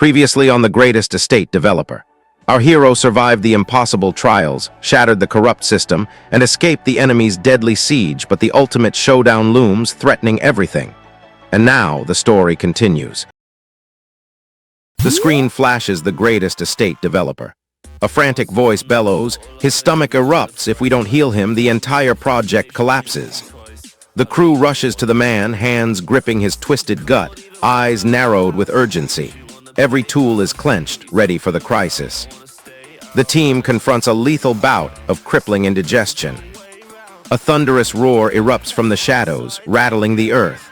Previously on The Greatest Estate Developer. Our hero survived the impossible trials, shattered the corrupt system, and escaped the enemy's deadly siege, but the ultimate showdown looms, threatening everything. And now the story continues. The screen flashes The Greatest Estate Developer. A frantic voice bellows, his stomach erupts. If we don't heal him, the entire project collapses. The crew rushes to the man, hands gripping his twisted gut, eyes narrowed with urgency. Every tool is clenched, ready for the crisis. The team confronts a lethal bout of crippling indigestion. A thunderous roar erupts from the shadows, rattling the earth.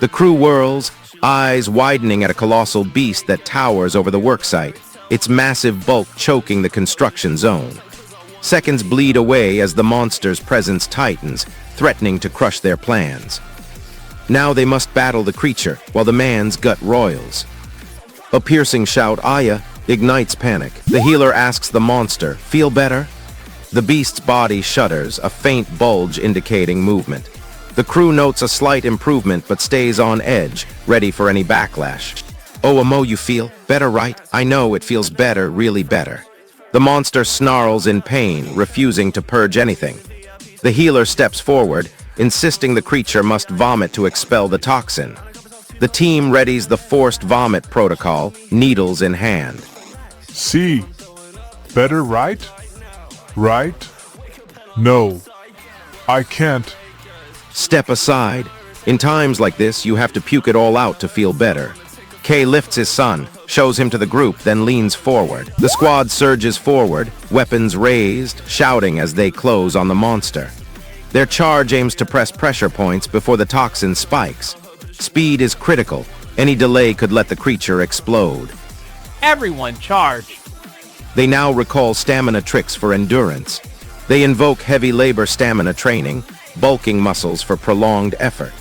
The crew whirls, eyes widening at a colossal beast that towers over the worksite, its massive bulk choking the construction zone. Seconds bleed away as the monster's presence tightens, threatening to crush their plans. Now they must battle the creature, while the man's gut roils. A piercing shout, "Aya!" ignites panic. The healer asks the monster, "Feel better?" The beast's body shudders, a faint bulge indicating movement. The crew notes a slight improvement but stays on edge, ready for any backlash. "Oh, Amo, you feel better, right? I know it feels better, really better." The monster snarls in pain, refusing to purge anything. The healer steps forward, insisting the creature must vomit to expel the toxin. The team readies the forced vomit protocol, needles in hand. See, better, right? Right? No, I can't. Step aside. In times like this, you have to puke it all out to feel better. Kay lifts his son, shows him to the group, then leans forward. The squad surges forward, weapons raised, shouting as they close on the monster. Their charge aims to press pressure points before the toxin spikes. Speed is critical. Any delay could let the creature explode. Everyone charge! They now recall stamina tricks for endurance. They invoke heavy labor stamina training, bulking muscles for prolonged effort.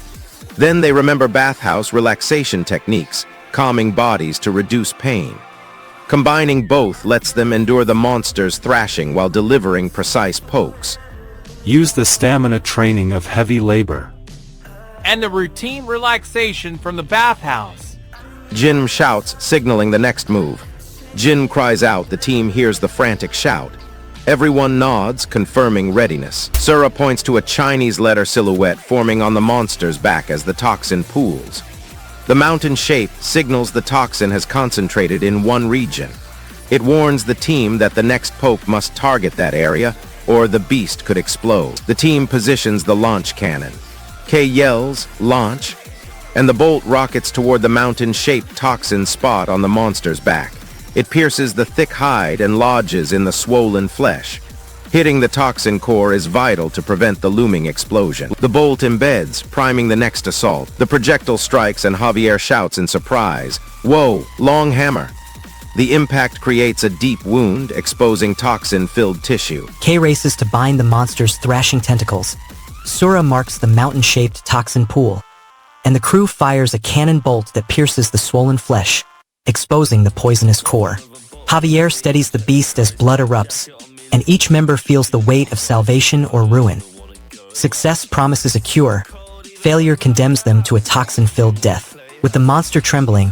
Then they remember bathhouse relaxation techniques, calming bodies to reduce pain. Combining both lets them endure the monster's thrashing while delivering precise pokes. Use the stamina training of heavy labor. And the routine relaxation from the bathhouse. Jin shouts, signaling the next move. Jin cries out, the team hears the frantic shout. Everyone nods, confirming readiness. Sura points to a Chinese letter silhouette forming on the monster's back as the toxin pools. The mountain shape signals the toxin has concentrated in one region. It warns the team that the next poke must target that area, or the beast could explode. The team positions the launch cannon. Kay yells, "Launch!" and the bolt rockets toward the mountain-shaped toxin spot on the monster's back. It pierces the thick hide and lodges in the swollen flesh. Hitting the toxin core is vital to prevent the looming explosion. The bolt embeds, priming the next assault. The projectile strikes and Javier shouts in surprise, "Whoa, long hammer!" The impact creates a deep wound, exposing toxin-filled tissue. Kay races to bind the monster's thrashing tentacles. Sura marks the mountain-shaped toxin pool, and the crew fires a cannon bolt that pierces the swollen flesh, exposing the poisonous core. Javier steadies the beast as blood erupts, and each member feels the weight of salvation or ruin. Success promises a cure. Failure condemns them to a toxin-filled death. With the monster trembling,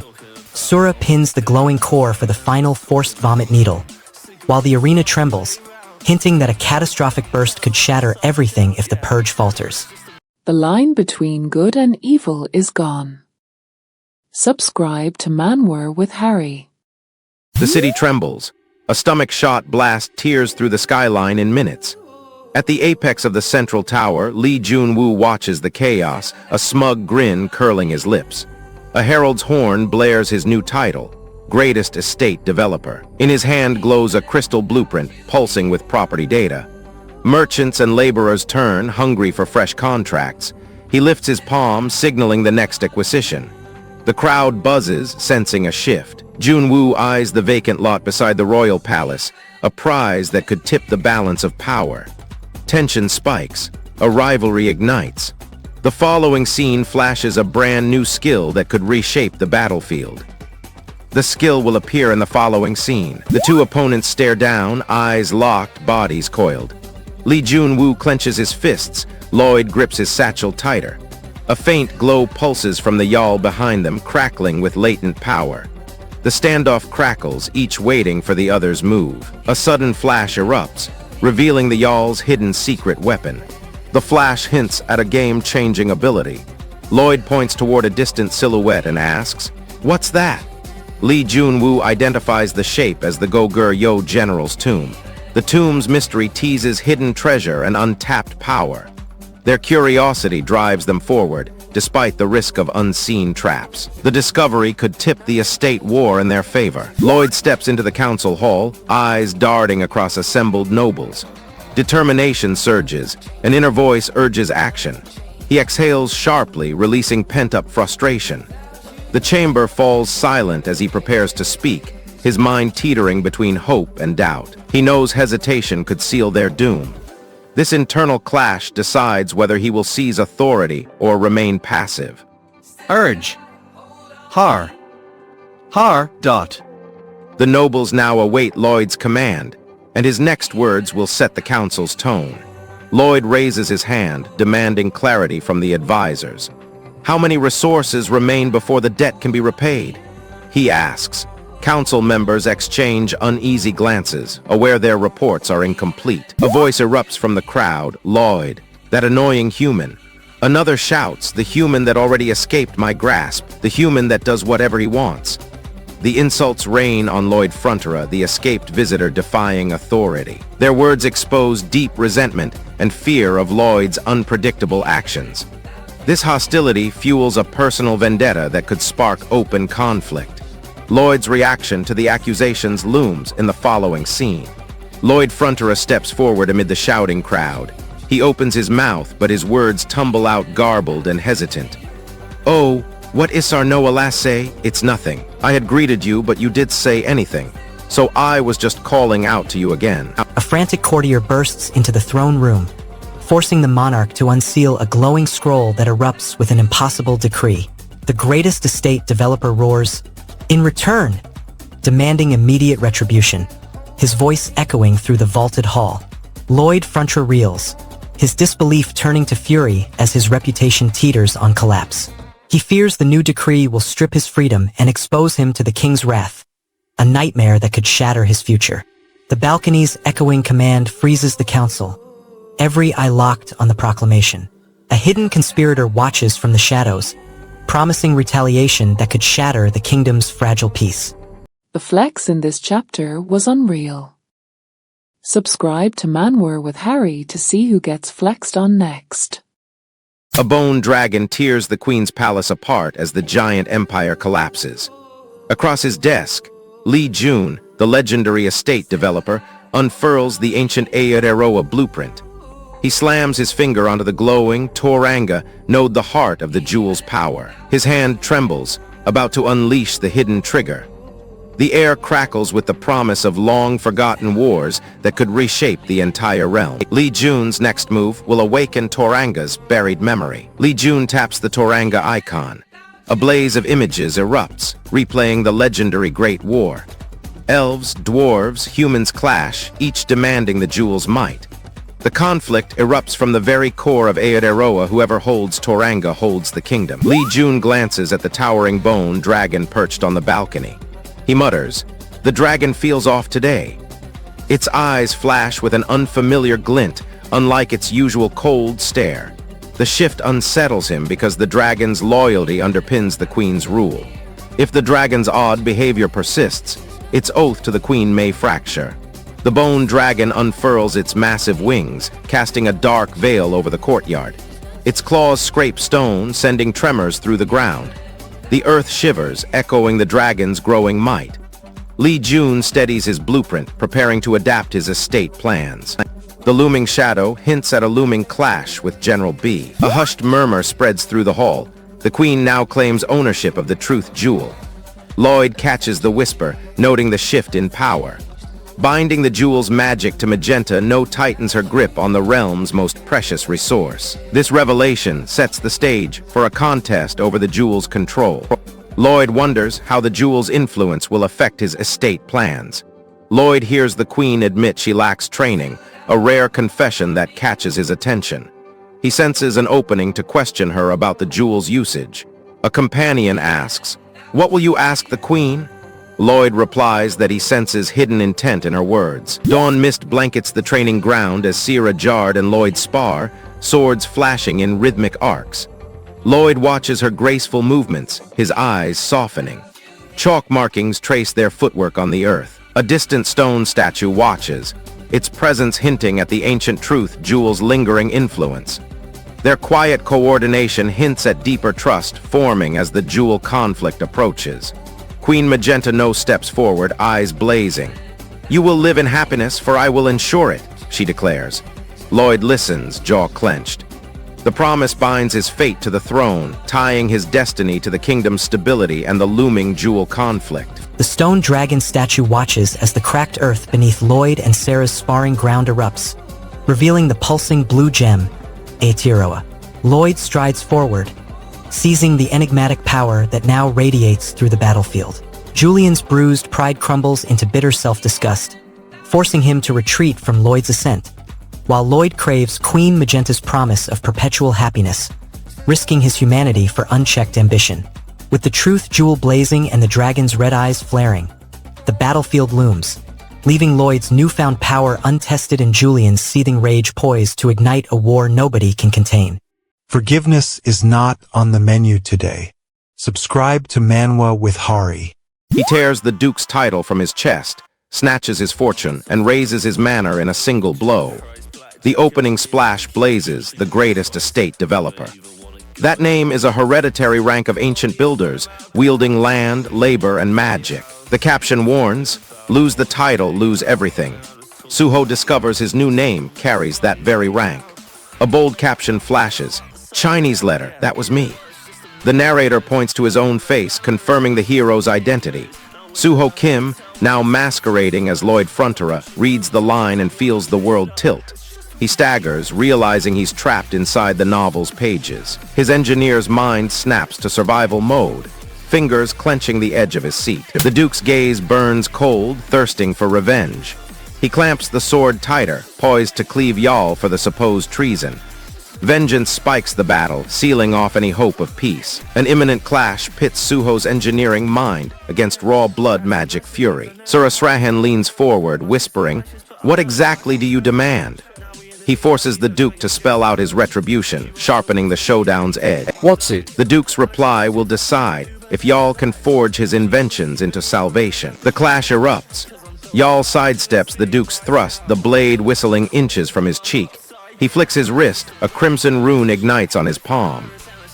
Sura pins the glowing core for the final forced vomit needle, while the arena trembles, hinting that a catastrophic burst could shatter everything if the purge falters. The line between good and evil is gone. Subscribe to Manwa with Harry. The city trembles. A stomach-shot blast tears through the skyline in minutes. At the apex of the central tower, Lee Jun-woo watches the chaos, a smug grin curling his lips. A herald's horn blares his new title, Greatest Estate Developer. In his hand glows a crystal blueprint, pulsing with property data. Merchants and laborers turn, hungry for fresh contracts. He lifts his palm, signaling the next acquisition. The crowd buzzes, sensing a shift. Jun-woo eyes the vacant lot beside the royal palace, a prize that could tip the balance of power. Tension spikes. A rivalry ignites. The following scene flashes a brand new skill that could reshape the battlefield. The skill will appear in the following scene. The two opponents stare down, eyes locked, bodies coiled. Lee Jun-woo clenches his fists. Lloyd grips his satchel tighter. A faint glow pulses from the yawl behind them, crackling with latent power. The standoff crackles, each waiting for the other's move. A sudden flash erupts, revealing the Yawl's hidden secret weapon. The flash hints at a game-changing ability. Lloyd points toward a distant silhouette and asks, "What's that?" Lee Junwoo identifies the shape as the Goguryeo General's tomb. The tomb's mystery teases hidden treasure and untapped power. Their curiosity drives them forward, despite the risk of unseen traps. The discovery could tip the estate war in their favor. Lloyd steps into the council hall, eyes darting across assembled nobles. Determination surges, an inner voice urges action. He exhales sharply, releasing pent-up frustration. The chamber falls silent as he prepares to speak, his mind teetering between hope and doubt. He knows hesitation could seal their doom. This internal clash decides whether he will seize authority or remain passive. Urge. Har. Har. Dot. The nobles now await Lloyd's command, and his next words will set the council's tone. Lloyd raises his hand, demanding clarity from the advisors. How many resources remain before the debt can be repaid? He asks. Council members exchange uneasy glances, aware their reports are incomplete. A voice erupts from the crowd, Lloyd, that annoying human. Another shouts, the human that already escaped my grasp, the human that does whatever he wants. The insults rain on Lloyd Frontera, the escaped visitor defying authority. Their words expose deep resentment and fear of Lloyd's unpredictable actions. This hostility fuels a personal vendetta that could spark open conflict. Lloyd's reaction to the accusations looms in the following scene. Lloyd Frontera steps forward amid the shouting crowd. He opens his mouth, but his words tumble out garbled and hesitant. "Oh, what Isar no alas say? It's nothing. I had greeted you, but you did say anything. So I was just calling out to you again." A frantic courtier bursts into the throne room, forcing the monarch to unseal a glowing scroll that erupts with an impossible decree. The greatest estate developer roars, "In return!" demanding immediate retribution, his voice echoing through the vaulted hall. Lloyd Frontera reels, his disbelief turning to fury as his reputation teeters on collapse. He fears the new decree will strip his freedom and expose him to the king's wrath, a nightmare that could shatter his future. The balcony's echoing command freezes the council, every eye locked on the proclamation. A hidden conspirator watches from the shadows, promising retaliation that could shatter the kingdom's fragile peace. The flex in this chapter was unreal. Subscribe to Manwa with Harry to see who gets flexed on next. A bone dragon tears the queen's palace apart as the giant empire collapses. Across his desk, Lee Jun, the legendary estate developer, unfurls the ancient Aotearoa blueprint. He slams his finger onto the glowing Tauranga node, the heart of the jewel's power. His hand trembles, about to unleash the hidden trigger. The air crackles with the promise of long-forgotten wars that could reshape the entire realm. Lee Jun's next move will awaken Tauranga's buried memory. Lee Jun taps the Tauranga icon. A blaze of images erupts, replaying the legendary Great War. Elves, dwarves, humans clash, each demanding the jewel's might. The conflict erupts from the very core of Aotearoa. Whoever holds Tauranga holds the kingdom. Lee Jun glances at the towering bone dragon perched on the balcony. He mutters, "The dragon feels off today." Its eyes flash with an unfamiliar glint, unlike its usual cold stare. The shift unsettles him because the dragon's loyalty underpins the queen's rule. If the dragon's odd behavior persists, its oath to the queen may fracture. The bone dragon unfurls its massive wings, casting a dark veil over the courtyard. Its claws scrape stone, sending tremors through the ground. The earth shivers, echoing the dragon's growing might. Lee Jun steadies his blueprint, preparing to adapt his estate plans. The looming shadow hints at a looming clash with General B. A hushed murmur spreads through the hall. The queen now claims ownership of the truth jewel. Lloyd catches the whisper, noting the shift in power. Binding the jewel's magic to magenta, no tightens her grip on the realm's most precious resource. This revelation sets the stage for a contest over the jewel's control. Lloyd wonders how the jewel's influence will affect his estate plans. Lloyd hears the queen admit she lacks training, a rare confession that catches his attention. He senses an opening to question her about the jewel's usage. A companion asks, "What will you ask the queen?" Lloyd replies that he senses hidden intent in her words. Dawn mist blankets the training ground as Sierra Jard and Lloyd spar, swords flashing in rhythmic arcs. Lloyd watches her graceful movements, his eyes softening. Chalk markings trace their footwork on the earth. A distant stone statue watches, its presence hinting at the ancient truth Jewel's lingering influence. Their quiet coordination hints at deeper trust forming as the Jewel conflict approaches. Queen Magenta No steps forward, eyes blazing. "You will live in happiness, for I will ensure it," she declares. Lloyd listens, jaw clenched. The promise binds his fate to the throne, tying his destiny to the kingdom's stability and the looming Jewel conflict. The stone dragon statue watches as the cracked earth beneath Lloyd and Sarah's sparring ground erupts, revealing the pulsing blue gem, Aotearoa. Lloyd strides forward, seizing the enigmatic power that now radiates through the battlefield. Julian's bruised pride crumbles into bitter self-disgust, forcing him to retreat from Lloyd's ascent, while Lloyd craves Queen Magenta's promise of perpetual happiness, risking his humanity for unchecked ambition. With the truth jewel blazing and the dragon's red eyes flaring, the battlefield looms, leaving Lloyd's newfound power untested and Julian's seething rage poised to ignite a war nobody can contain. Forgiveness is not on the menu today. Subscribe to Manwa with Hari. He tears the Duke's title from his chest, snatches his fortune, and raises his manor in a single blow. The opening splash blazes, the greatest estate developer. That name is a hereditary rank of ancient builders, wielding land, labor, and magic. The caption warns, lose the title, lose everything. Suho discovers his new name carries that very rank. A bold caption flashes, Chinese letter, that was me. The narrator points to his own face, confirming the hero's identity. Suho Kim, now masquerading as Lloyd Frontera, reads the line and feels the world tilt. He staggers, realizing he's trapped inside the novel's pages. His engineer's mind snaps to survival mode, fingers clenching the edge of his seat. The Duke's gaze burns cold, thirsting for revenge. He clamps the sword tighter, poised to cleave Yal for the supposed treason. Vengeance spikes the battle, sealing off any hope of peace. An imminent clash pits Suho's engineering mind against raw blood magic fury. Surasrahan leans forward, whispering, "What exactly do you demand?" He forces the Duke to spell out his retribution, sharpening the showdown's edge. What's it? The Duke's reply will decide if Yal can forge his inventions into salvation. The clash erupts. Yal sidesteps the Duke's thrust, the blade whistling inches from his cheek. He flicks his wrist, a crimson rune ignites on his palm.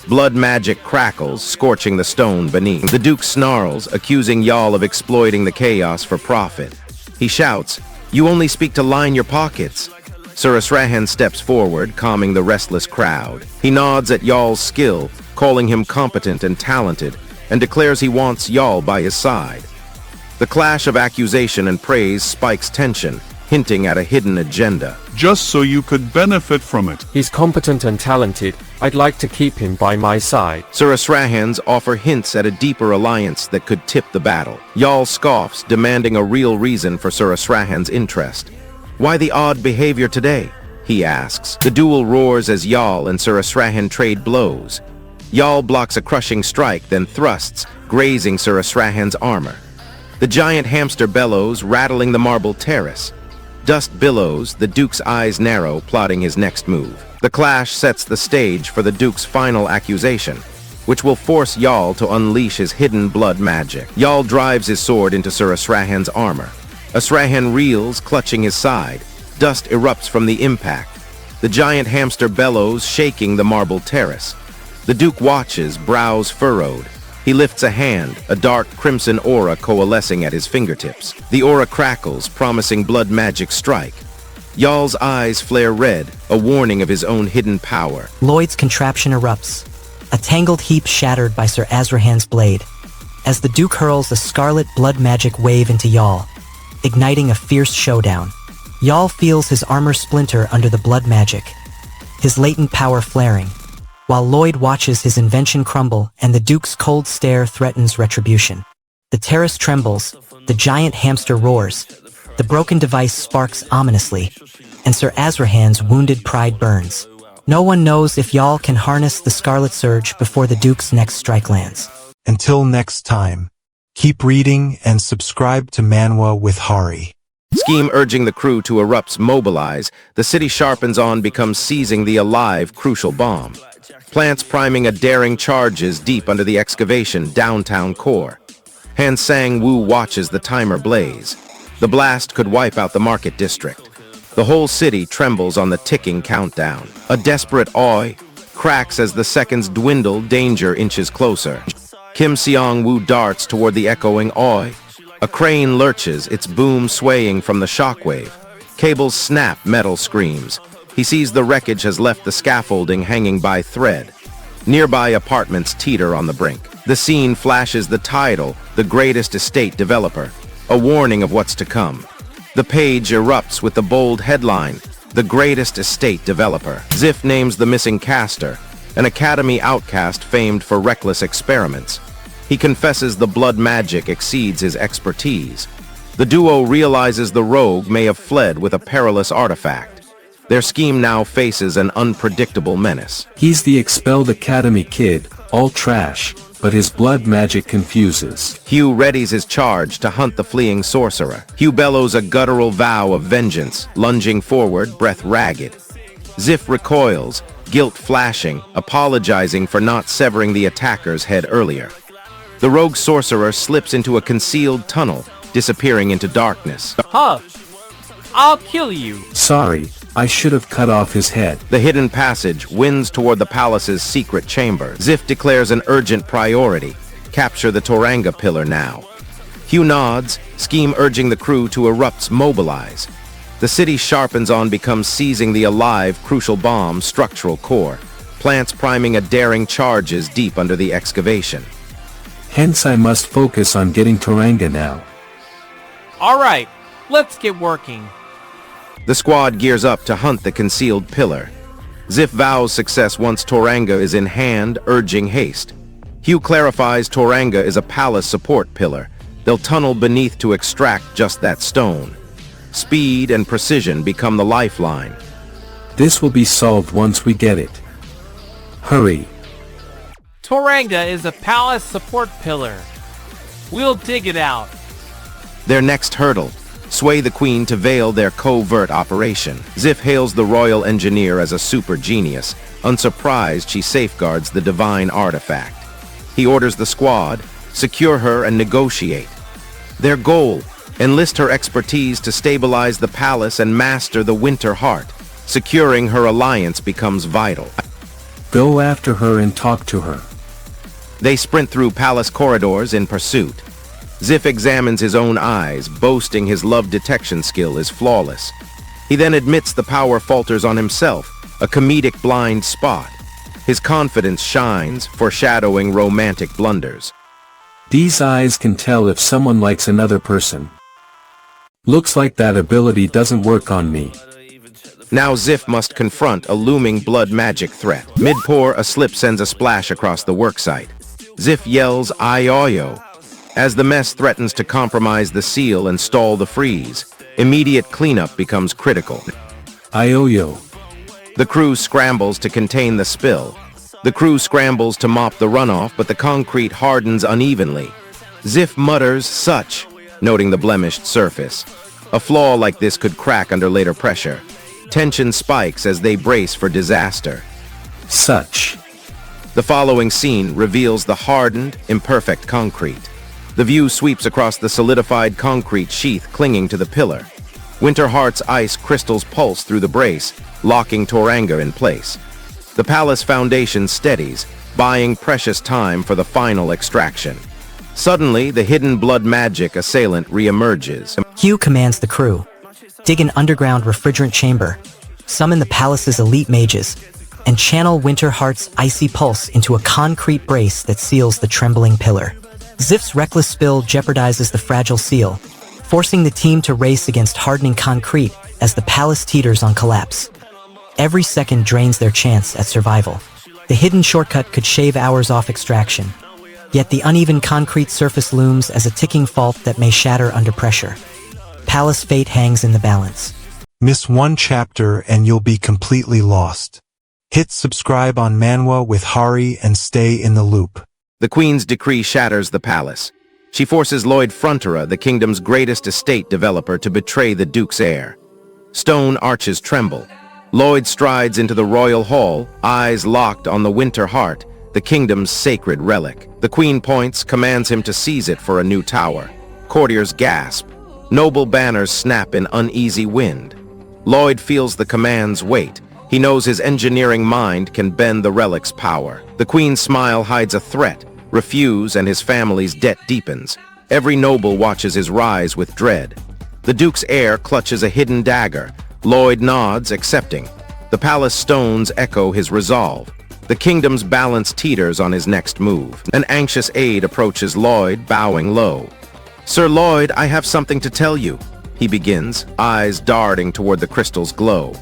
Blood magic crackles, scorching the stone beneath. The Duke snarls, accusing Yal of exploiting the chaos for profit. He shouts, "You only speak to line your pockets." Surasrahan steps forward, calming the restless crowd. He nods at Yal's skill, calling him competent and talented, and declares he wants Yal by his side. The clash of accusation and praise spikes tension, hinting at a hidden agenda. Just so you could benefit from it. He's competent and talented. I'd like to keep him by my side. Surasrahans offer hints at a deeper alliance that could tip the battle. Yal scoffs, demanding a real reason for Surasrahan's interest. "Why the odd behavior today?" he asks. The duel roars as Yal and Surasrahan trade blows. Yal blocks a crushing strike, then thrusts, grazing Surasrahan's armor. The giant hamster bellows, rattling the marble terrace. Dust billows, the Duke's eyes narrow, plotting his next move. The clash sets the stage for the Duke's final accusation, which will force Yal to unleash his hidden blood magic. Yal drives his sword into Surasrahan's armor. Asrahan reels, clutching his side. Dust erupts from the impact. The giant hamster bellows, shaking the marble terrace. The Duke watches, brows furrowed. He lifts a hand, a dark crimson aura coalescing at his fingertips. The aura crackles, promising blood magic strike. Yal's eyes flare red, a warning of his own hidden power. Lloyd's contraption erupts, a tangled heap shattered by Sir Azrahan's blade, as the Duke hurls a scarlet blood magic wave into Yal, igniting a fierce showdown. Yal feels his armor splinter under the blood magic, his latent power flaring, while Lloyd watches his invention crumble and the Duke's cold stare threatens retribution. The terrace trembles, the giant hamster roars, the broken device sparks ominously, and Sir Azrahan's wounded pride burns. No one knows if Yal can harness the Scarlet Surge before the Duke's next strike lands. Until next time, Keep reading and subscribe to Manwa with Hari. Scheme urging the crew to erupts mobilize, the city sharpens on becomes seizing the alive crucial bomb. Plants priming a daring charges deep under the excavation downtown core. Han Sang-woo watches the timer blaze. The blast could wipe out the market district. The whole city trembles on the ticking countdown. A desperate oi cracks as the seconds dwindle, danger inches closer. Kim Seong-woo darts toward the echoing oi. A crane lurches, its boom swaying from the shockwave. Cables snap, metal screams. He sees the wreckage has left the scaffolding hanging by thread. Nearby apartments teeter on the brink. The scene flashes the title, The Greatest Estate Developer, a warning of what's to come. The page erupts with the bold headline, The Greatest Estate Developer. Ziff names the missing caster, an academy outcast famed for reckless experiments. He confesses the blood magic exceeds his expertise. The duo realizes the rogue may have fled with a perilous artifact. Their scheme now faces an unpredictable menace. He's the expelled academy kid, all trash, but his blood magic confuses. Hugh readies his charge to hunt the fleeing sorcerer. Hugh bellows a guttural vow of vengeance, lunging forward, breath ragged. Ziff recoils, guilt flashing, apologizing for not severing the attacker's head earlier. The rogue sorcerer slips into a concealed tunnel, disappearing into darkness. Huh. I'll kill you. Sorry, I should have cut off his head. The hidden passage winds toward the palace's secret chamber. Ziff declares an urgent priority. Capture the Tauranga pillar now. Hugh nods, scheme urging the crew to erupts mobilize. The city sharpens on becomes seizing the alive crucial bomb structural core. Plants priming a daring charges deep under the excavation. Hence I must focus on getting Tauranga now. Alright, let's get working. The squad gears up to hunt the concealed pillar. Ziff vows success once Tauranga is in hand, urging haste. Hugh clarifies Tauranga is a palace support pillar. They'll tunnel beneath to extract just that stone. Speed and precision become the lifeline. This will be solved once we get it. Hurry. Tauranga is a palace support pillar. We'll dig it out. Their next hurdle, sway the queen to veil their covert operation. Ziff hails the royal engineer as a super genius. Unsurprised, she safeguards the divine artifact. He orders the squad, secure her and negotiate. Their goal, enlist her expertise to stabilize the palace and master the winter heart. Securing her alliance becomes vital. Go after her and talk to her. They sprint through palace corridors in pursuit. Ziff examines his own eyes, boasting his love detection skill is flawless. He then admits the power falters on himself, a comedic blind spot. His confidence shines, foreshadowing romantic blunders. These eyes can tell if someone likes another person. Looks like that ability doesn't work on me. Now Ziff must confront a looming blood magic threat. Mid-pour, a slip sends a splash across the worksite. Ziff yells, "Ayoyo!" as the mess threatens to compromise the seal and stall the freeze. Immediate cleanup becomes critical. Ayoyo. The crew scrambles to contain the spill. The crew scrambles to mop the runoff, but the concrete hardens unevenly. Ziff mutters, "Such," noting the blemished surface. A flaw like this could crack under later pressure. Tension spikes as they brace for disaster. Such. The following scene reveals the hardened, imperfect concrete. The view sweeps across the solidified concrete sheath clinging to the pillar. Winterheart's ice crystals pulse through the brace, locking Tauranga in place. The palace foundation steadies, buying precious time for the final extraction. Suddenly, the hidden blood magic assailant reemerges. Hugh commands the crew. Dig an underground refrigerant chamber, summon the palace's elite mages, and channel Winterheart's icy pulse into a concrete brace that seals the trembling pillar. Ziff's reckless spill jeopardizes the fragile seal, forcing the team to race against hardening concrete as the palace teeters on collapse. Every second drains their chance at survival. The hidden shortcut could shave hours off extraction, yet the uneven concrete surface looms as a ticking fault that may shatter under pressure. Palace fate hangs in the balance. Miss one chapter and you'll be completely lost. Hit subscribe on Manwa with Hari and stay in the loop. The queen's decree shatters the palace. She forces Lloyd Frontera, the kingdom's greatest estate developer, to betray the Duke's heir. Stone arches tremble. Lloyd strides into the royal hall, eyes locked on the Winter Heart, the kingdom's sacred relic. The Queen points, commands him to seize it for a new tower. Courtiers gasp. Noble banners snap in uneasy wind. Lloyd feels the command's weight. He knows his engineering mind can bend the relic's power. The Queen's smile hides a threat. Refuse and his family's debt deepens. Every noble watches his rise with dread. The Duke's heir clutches a hidden dagger. Lloyd nods, accepting. The palace stones echo his resolve. The kingdom's balance teeters on his next move. An anxious aide approaches Lloyd, bowing low. "Sir Lloyd, I have something to tell you," he begins, eyes darting toward the crystal's glow.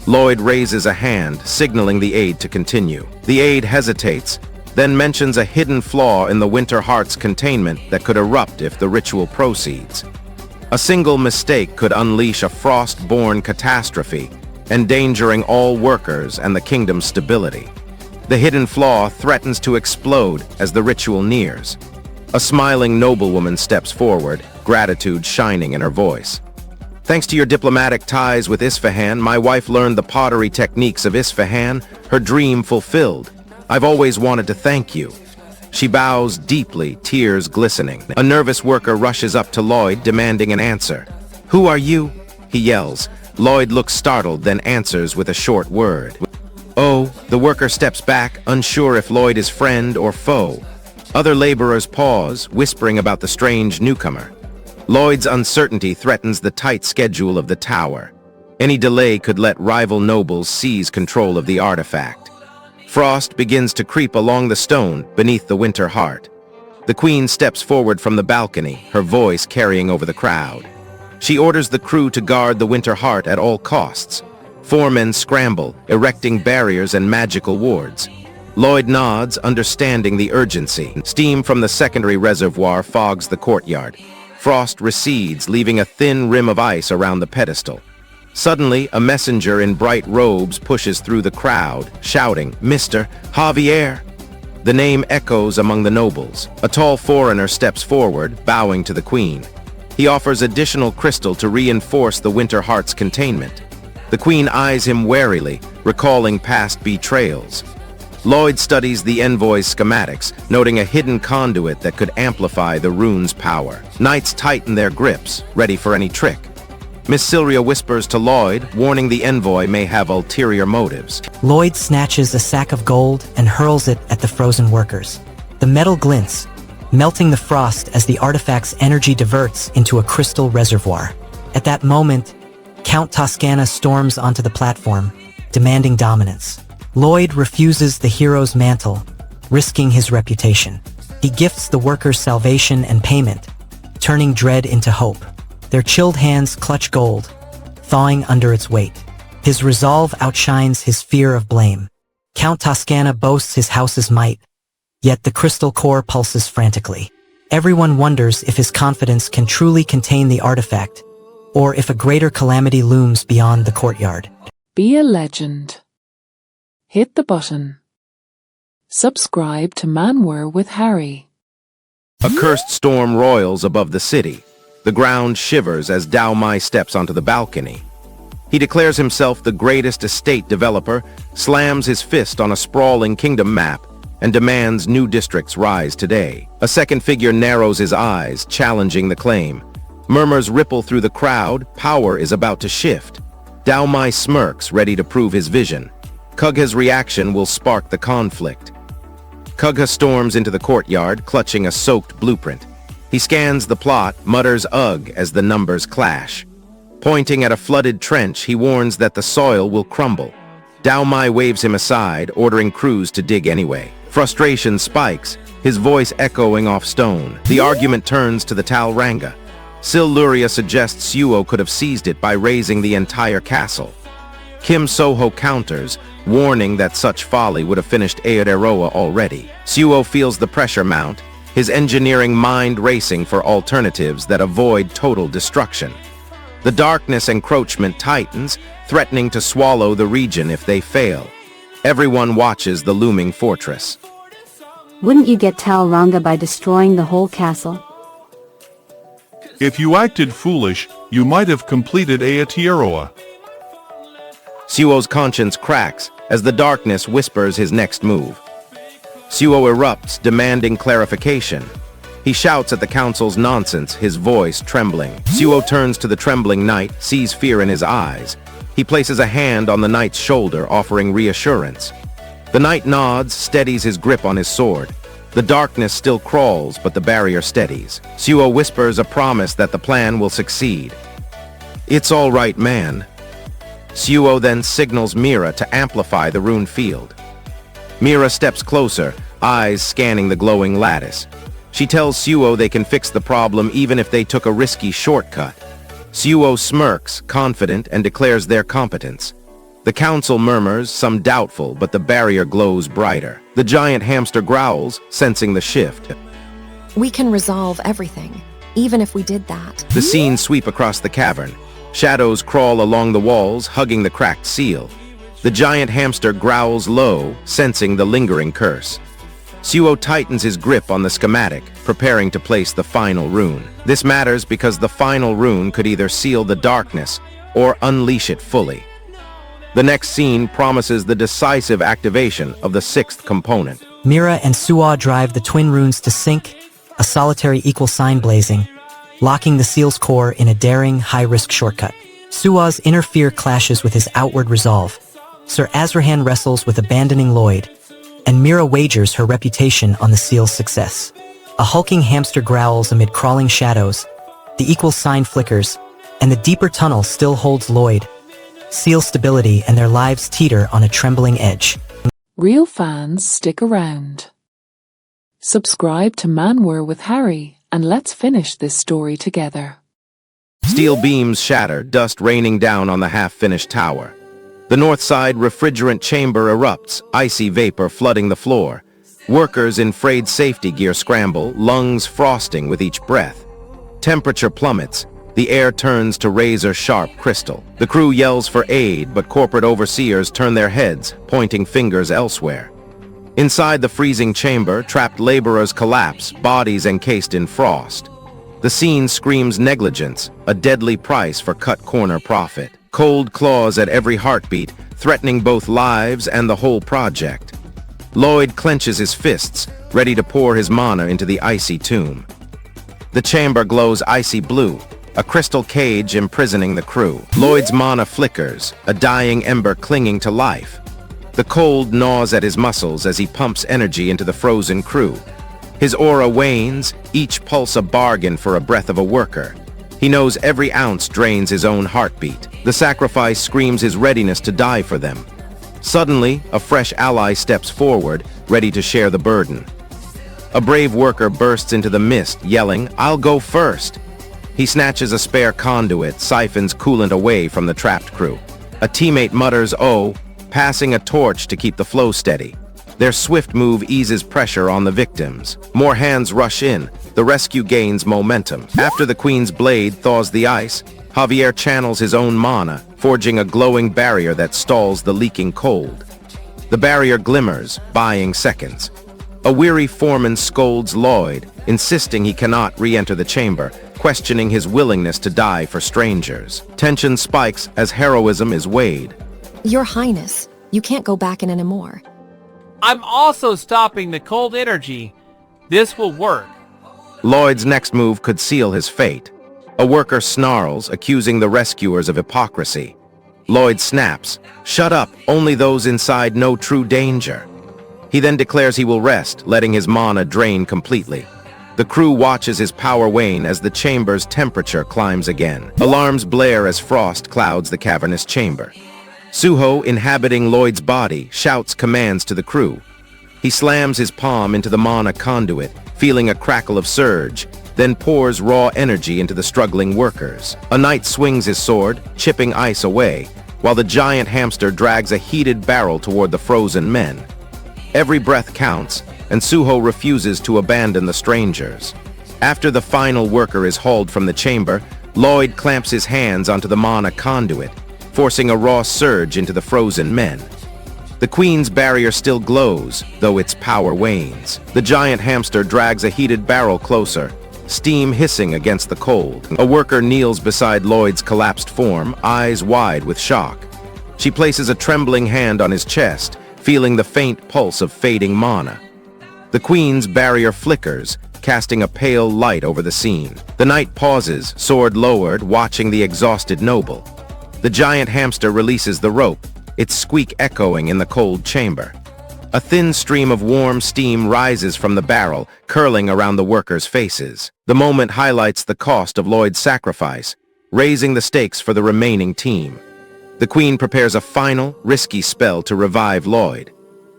Lloyd raises a hand, signaling the aide to continue. The aide hesitates, then mentions a hidden flaw in the Winter Heart's containment that could erupt if the ritual proceeds. A single mistake could unleash a frost-born catastrophe, endangering all workers and the kingdom's stability. The hidden flaw threatens to explode as the ritual nears. A smiling noblewoman steps forward, gratitude shining in her voice. "Thanks to your diplomatic ties with Isfahan, my wife learned the pottery techniques of Isfahan, her dream fulfilled. I've always wanted to thank you." She bows deeply, tears glistening. A nervous worker rushes up to Lloyd, demanding an answer. "Who are you?" he yells. Lloyd looks startled, then answers with a short word. "Oh," the worker steps back, unsure if Lloyd is friend or foe. Other laborers pause, whispering about the strange newcomer. Lloyd's uncertainty threatens the tight schedule of the tower. Any delay could let rival nobles seize control of the artifact. Frost begins to creep along the stone beneath the Winter Heart. The Queen steps forward from the balcony, her voice carrying over the crowd. She orders the crew to guard the Winter Heart at all costs. 4 men scramble, erecting barriers and magical wards. Lloyd nods, understanding the urgency. Steam from the secondary reservoir fogs the courtyard. Frost recedes, leaving a thin rim of ice around the pedestal. Suddenly, a messenger in bright robes pushes through the crowd, shouting, "Mr. Javier!" The name echoes among the nobles. A tall foreigner steps forward, bowing to the Queen. He offers additional crystal to reinforce the Winter Heart's containment. The Queen eyes him warily, recalling past betrayals. Lloyd studies the envoy's schematics, noting a hidden conduit that could amplify the rune's power. Knights tighten their grips, ready for any trick. Miss Sylvia whispers to Lloyd, warning the envoy may have ulterior motives. Lloyd snatches a sack of gold and hurls it at the frozen workers. The metal glints, melting the frost as the artifact's energy diverts into a crystal reservoir. At that moment, Count Toscana storms onto the platform, demanding dominance. Lloyd refuses the hero's mantle, risking his reputation. He gifts the workers salvation and payment, turning dread into hope. Their chilled hands clutch gold, thawing under its weight. His resolve outshines his fear of blame. Count Toscana boasts his house's might, yet the crystal core pulses frantically. Everyone wonders if his confidence can truly contain the artifact, or if a greater calamity looms beyond the courtyard. Be a legend. Hit the button. Subscribe to Manwa with Harry. A cursed storm roils above the city. The ground shivers as Dao Mai steps onto the balcony. He declares himself the greatest estate developer, slams his fist on a sprawling kingdom map, and demands new districts rise today. A second figure narrows his eyes, challenging the claim. Murmurs ripple through the crowd, power is about to shift. Dao Mai smirks, ready to prove his vision. Kugha's reaction will spark the conflict. Kugha storms into the courtyard, clutching a soaked blueprint. He scans the plot, mutters ugh as the numbers clash. Pointing at a flooded trench, he warns that the soil will crumble. Dao Mai waves him aside, ordering crews to dig anyway. Frustration spikes, his voice echoing off stone. The argument turns to the Tauranga. Silluria suggests Suo could have seized it by razing the entire castle. Kim Soho counters, warning that such folly would have finished Aotearoa already. Suo feels the pressure mount, his engineering mind racing for alternatives that avoid total destruction. The darkness encroachment tightens, threatening to swallow the region if they fail. Everyone watches the looming fortress. Wouldn't you get Tauranga by destroying the whole castle? If you acted foolish, you might have completed a Tierra. Suo's conscience cracks as the darkness whispers his next move. Suo erupts, demanding clarification. He shouts at the council's nonsense, his voice trembling. Suo turns to the trembling knight, sees fear in his eyes. He places a hand on the knight's shoulder, offering reassurance. The knight nods, steadies his grip on his sword. The darkness still crawls, but the barrier steadies. Suo whispers a promise that the plan will succeed. "It's all right, man." Suo then signals Mira to amplify the rune field. Mira steps closer, eyes scanning the glowing lattice. She tells Suo they can fix the problem even if they took a risky shortcut. Suo smirks, confident, and declares their competence. The council murmurs, some doubtful, but the barrier glows brighter. The giant hamster growls, sensing the shift. We can resolve everything, even if we did that. The scenes sweep across the cavern. Shadows crawl along the walls, hugging the cracked seal. The giant hamster growls low, sensing the lingering curse. Suo tightens his grip on the schematic, preparing to place the final rune. This matters because the final rune could either seal the darkness or unleash it fully. The next scene promises the decisive activation of the sixth component. Mira and Suo drive the twin runes to sync, a solitary equal sign blazing, locking the seal's core in a daring, high-risk shortcut. Suo's inner fear clashes with his outward resolve. Sir Azrahan wrestles with abandoning Lloyd, and Mira wagers her reputation on the seal's success. A hulking hamster growls amid crawling shadows, the equal sign flickers, and the deeper tunnel still holds Lloyd. Seal stability and their lives teeter on a trembling edge. Real fans, stick around. Subscribe to Manwa with Harry, and let's finish this story together. Steel beams shatter, dust raining down on the half-finished tower. The north side refrigerant chamber erupts, icy vapor flooding the floor. Workers in frayed safety gear scramble, lungs frosting with each breath. Temperature plummets. The air turns to razor-sharp crystal. The crew yells for aid, but corporate overseers turn their heads, pointing fingers elsewhere. Inside the freezing chamber, trapped laborers collapse, bodies encased in frost. The scene screams negligence, a deadly price for cut-corner profit. Cold claws at every heartbeat, threatening both lives and the whole project. Lloyd clenches his fists, ready to pour his mana into the icy tomb. The chamber glows icy blue, a crystal cage imprisoning the crew. Lloyd's mana flickers, a dying ember clinging to life. The cold gnaws at his muscles as he pumps energy into the frozen crew. His aura wanes, each pulse a bargain for a breath of a worker. He knows every ounce drains his own heartbeat. The sacrifice screams his readiness to die for them. Suddenly, a fresh ally steps forward, ready to share the burden. A brave worker bursts into the mist, yelling, "I'll go first." He snatches a spare conduit, siphons coolant away from the trapped crew. A teammate mutters, "Oh," passing a torch to keep the flow steady. Their swift move eases pressure on the victims. More hands rush in. The rescue gains momentum. After the Queen's blade thaws the ice, Javier channels his own mana, forging a glowing barrier that stalls the leaking cold. The barrier glimmers, buying seconds. A weary foreman scolds Lloyd, insisting he cannot re-enter the chamber, questioning his willingness to die for strangers. Tension spikes as heroism is weighed. Your Highness, you can't go back in anymore. I'm also stopping the cold energy. This will work. Lloyd's next move could seal his fate. A worker snarls, accusing the rescuers of hypocrisy. Lloyd snaps, "Shut up, only those inside know true danger." He then declares he will rest, letting his mana drain completely. The crew watches his power wane as the chamber's temperature climbs again. Alarms blare as frost clouds the cavernous chamber. Suho, inhabiting Lloyd's body, shouts commands to the crew. He slams his palm into the mana conduit, feeling a crackle of surge, then pours raw energy into the struggling workers. A knight swings his sword, chipping ice away, while the giant hamster drags a heated barrel toward the frozen men. Every breath counts, and Suho refuses to abandon the strangers. After the final worker is hauled from the chamber, Lloyd clamps his hands onto the mana conduit, forcing a raw surge into the frozen men. The Queen's barrier still glows, though its power wanes. The giant hamster drags a heated barrel closer, steam hissing against the cold. A worker kneels beside Lloyd's collapsed form, eyes wide with shock. She places a trembling hand on his chest, feeling the faint pulse of fading mana. The Queen's barrier flickers, casting a pale light over the scene. The knight pauses, sword lowered, watching the exhausted noble. The giant hamster releases the rope, its squeak echoing in the cold chamber. A thin stream of warm steam rises from the barrel, curling around the workers' faces. The moment highlights the cost of Lloyd's sacrifice, raising the stakes for the remaining team. The Queen prepares a final, risky spell to revive Lloyd.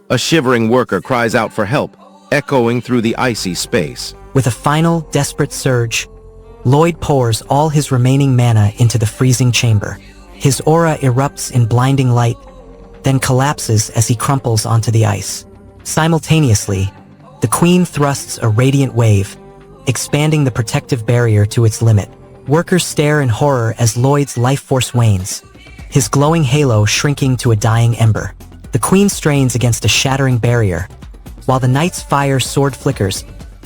A shivering worker cries out for help, echoing through the icy space. With a final, desperate surge, Lloyd pours all his remaining mana into the freezing chamber. His aura erupts in blinding light, then collapses as he crumples onto the ice. Simultaneously, the Queen thrusts a radiant wave, expanding the protective barrier to its limit. Workers stare in horror as Lloyd's life force wanes, his glowing halo shrinking to a dying ember. The Queen strains against a shattering barrier, while the knight's fire sword flickers,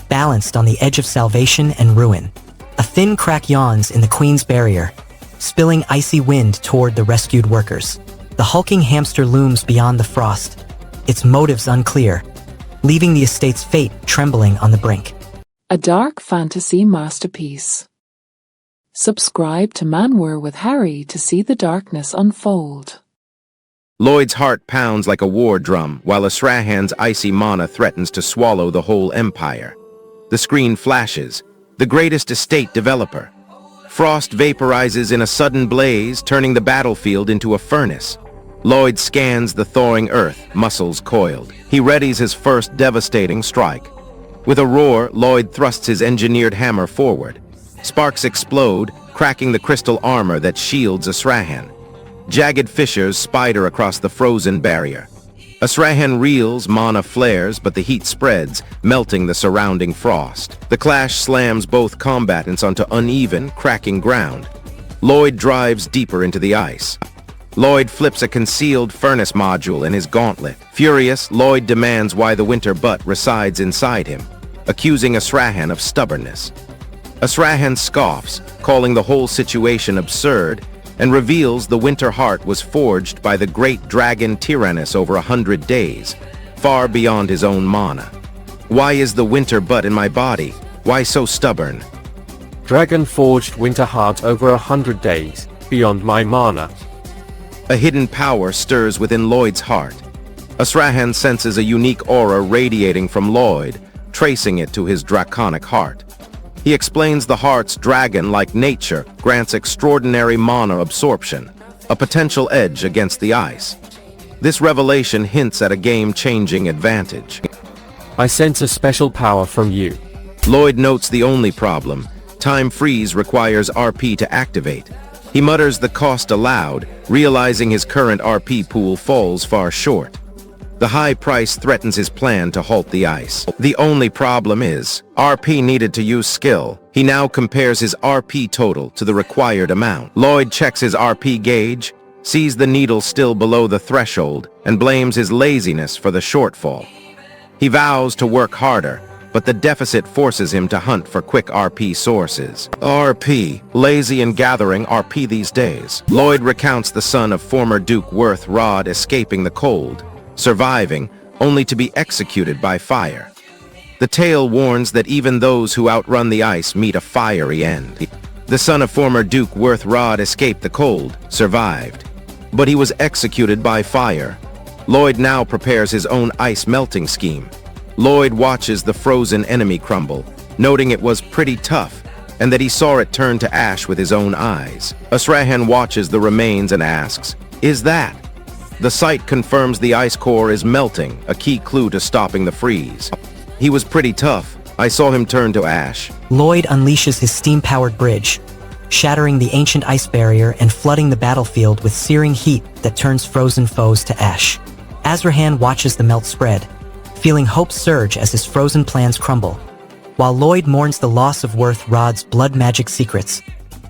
balanced on the edge of salvation and ruin. A thin crack yawns in the Queen's barrier, spilling icy wind toward the rescued workers. The hulking hamster looms beyond the frost, its motives unclear, leaving the estate's fate trembling on the brink. A dark fantasy masterpiece. Subscribe to Manwa with Harry to see the darkness unfold. Lloyd's heart pounds like a war drum, while Asrahan's icy mana threatens to swallow the whole empire. The screen flashes. The greatest estate developer. Frost vaporizes in a sudden blaze, turning the battlefield into a furnace. Lloyd scans the thawing earth, muscles coiled. He readies his first devastating strike. With a roar, Lloyd thrusts his engineered hammer forward. Sparks explode, cracking the crystal armor that shields Asrahan. Jagged fissures spider across the frozen barrier. Asrahan reels, mana flares, but the heat spreads, melting the surrounding frost. The clash slams both combatants onto uneven, cracking ground. Lloyd drives deeper into the ice. Lloyd flips a concealed furnace module in his gauntlet. Furious, Lloyd demands why the winter butt resides inside him, accusing Asrahan of stubbornness. Asrahan scoffs, calling the whole situation absurd, and reveals the winter heart was forged by the great dragon Tyrannus over 100 days, far beyond his own mana. Why is the winter butt in my body? Why so stubborn? Dragon forged winter heart over 100 days, beyond my mana. A hidden power stirs within Lloyd's heart. Asrahan senses a unique aura radiating from Lloyd, tracing it to his draconic heart. He explains the heart's dragon-like nature grants extraordinary mana absorption, a potential edge against the ice. This revelation hints at a game-changing advantage. I sense a special power from you. Lloyd notes the only problem. Time freeze requires RP to activate. He mutters the cost aloud, realizing his current RP pool falls far short. The high price threatens his plan to halt the ice. The only problem is, RP needed to use skill. He now compares his RP total to the required amount. Lloyd checks his RP gauge, sees the needle still below the threshold, and blames his laziness for the shortfall. He vows to work harder, but the deficit forces him to hunt for quick RP sources. RP, lazy in gathering RP these days. Lloyd recounts the son of former Duke Worth Rod escaping the cold, surviving, only to be executed by fire. The tale warns that even those who outrun the ice meet a fiery end. The son of former Duke Worth Rod escaped the cold, survived, but he was executed by fire. Lloyd now prepares his own ice melting scheme. Lloyd watches the frozen enemy crumble, noting it was pretty tough, and that he saw it turn to ash with his own eyes. Asrahan watches the remains and asks, "Is that?" The sight confirms the ice core is melting, a key clue to stopping the freeze. He was pretty tough. I saw him turn to ash. Lloyd unleashes his steam-powered bridge, shattering the ancient ice barrier and flooding the battlefield with searing heat that turns frozen foes to ash. Asrahan watches the melt spread, feeling hope surge as his frozen plans crumble, while Lloyd mourns the loss of Worth Rod's blood magic secrets,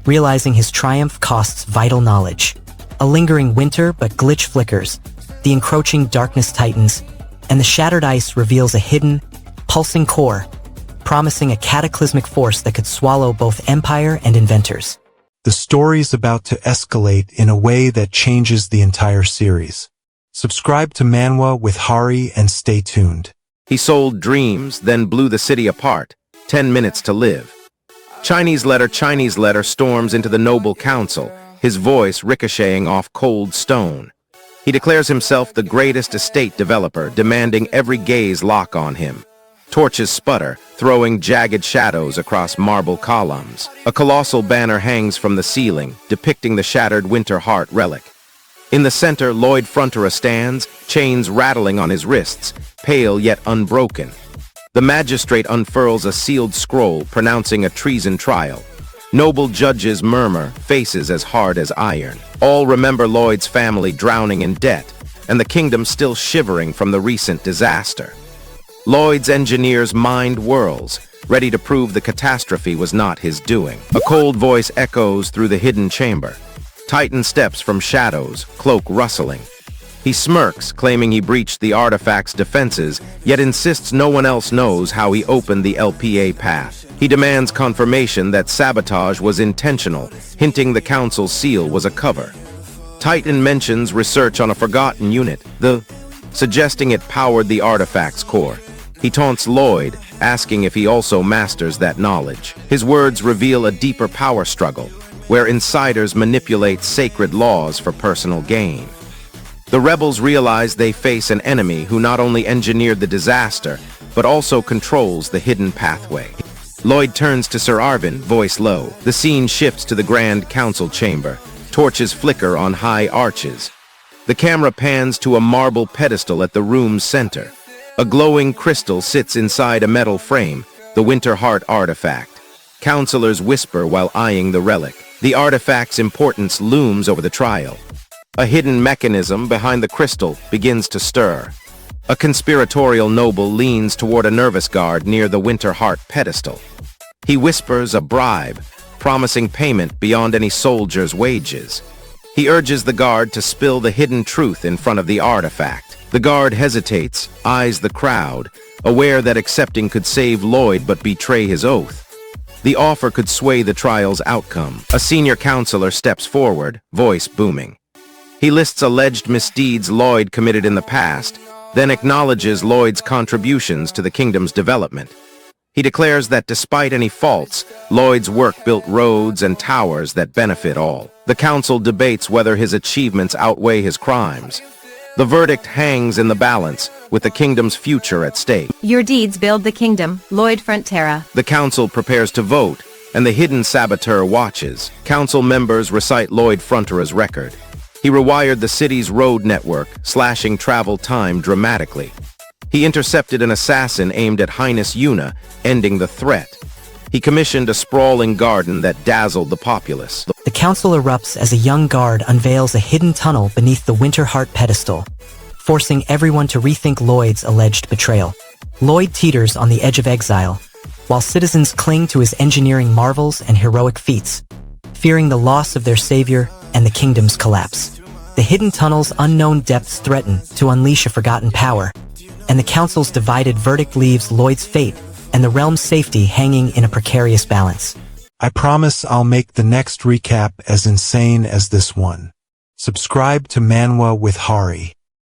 realizing his triumph costs vital knowledge. A lingering winter but glitch flickers, the encroaching darkness tightens, and the shattered ice reveals a hidden, pulsing core, promising a cataclysmic force that could swallow both empire and inventors. The story's about to escalate in a way that changes the entire series. Subscribe to Manwa with Hari and stay tuned. He sold dreams, then blew the city apart. 10 minutes to live. Chinese letter storms into the noble council, his voice ricocheting off cold stone. He declares himself the greatest estate developer, demanding every gaze lock on him. Torches sputter, throwing jagged shadows across marble columns. A colossal banner hangs from the ceiling, depicting the shattered Winter Heart relic. In the center, Lloyd Frontera stands, chains rattling on his wrists, pale yet unbroken. The magistrate unfurls a sealed scroll pronouncing a treason trial. Noble judges murmur, faces as hard as iron. All remember Lloyd's family drowning in debt, and the kingdom still shivering from the recent disaster. Lloyd's engineers mind whirls, ready to prove the catastrophe was not his doing. A cold voice echoes through the hidden chamber. Titan steps from shadows, cloak rustling. He smirks, claiming he breached the artifact's defenses, yet insists no one else knows how he opened the LPA path. He demands confirmation that sabotage was intentional, hinting the council's seal was a cover. Titan mentions research on a forgotten unit, suggesting it powered the artifact's core. He taunts Lloyd, asking if he also masters that knowledge. His words reveal a deeper power struggle, where insiders manipulate sacred laws for personal gain. The rebels realize they face an enemy who not only engineered the disaster, but also controls the hidden pathway. Lloyd turns to Sir Arvin, voice low. The scene shifts to the Grand Council chamber. Torches flicker on high arches. The camera pans to a marble pedestal at the room's center. A glowing crystal sits inside a metal frame, the Winter Heart artifact. Counselors whisper while eyeing the relic. The artifact's importance looms over the trial. A hidden mechanism behind the crystal begins to stir. A conspiratorial noble leans toward a nervous guard near the Winter Heart pedestal. He whispers a bribe, promising payment beyond any soldier's wages. He urges the guard to spill the hidden truth in front of the artifact. The guard hesitates, eyes the crowd, aware that accepting could save Lloyd but betray his oath. The offer could sway the trial's outcome. A senior counselor steps forward, voice booming. He lists alleged misdeeds Lloyd committed in the past, then acknowledges Lloyd's contributions to the kingdom's development. He declares that despite any faults, Lloyd's work built roads and towers that benefit all. The council debates whether his achievements outweigh his crimes. The verdict hangs in the balance, with the kingdom's future at stake. Your deeds build the kingdom, Lloyd Frontera. The council prepares to vote, and the hidden saboteur watches. Council members recite Lloyd Frontera's record. He rewired the city's road network, slashing travel time dramatically. He intercepted an assassin aimed at Highness Yuna, ending the threat. He commissioned a sprawling garden that dazzled the populace. The council erupts as a young guard unveils a hidden tunnel beneath the Winter Heart pedestal, forcing everyone to rethink Lloyd's alleged betrayal. Lloyd teeters on the edge of exile, while citizens cling to his engineering marvels and heroic feats, fearing the loss of their savior and the kingdom's collapse. The hidden tunnel's unknown depths threaten to unleash a forgotten power, and the council's divided verdict leaves Lloyd's fate and the realm's safety hanging in a precarious balance. I promise I'll make the next recap as insane as this one. Subscribe to Manwa with Hari.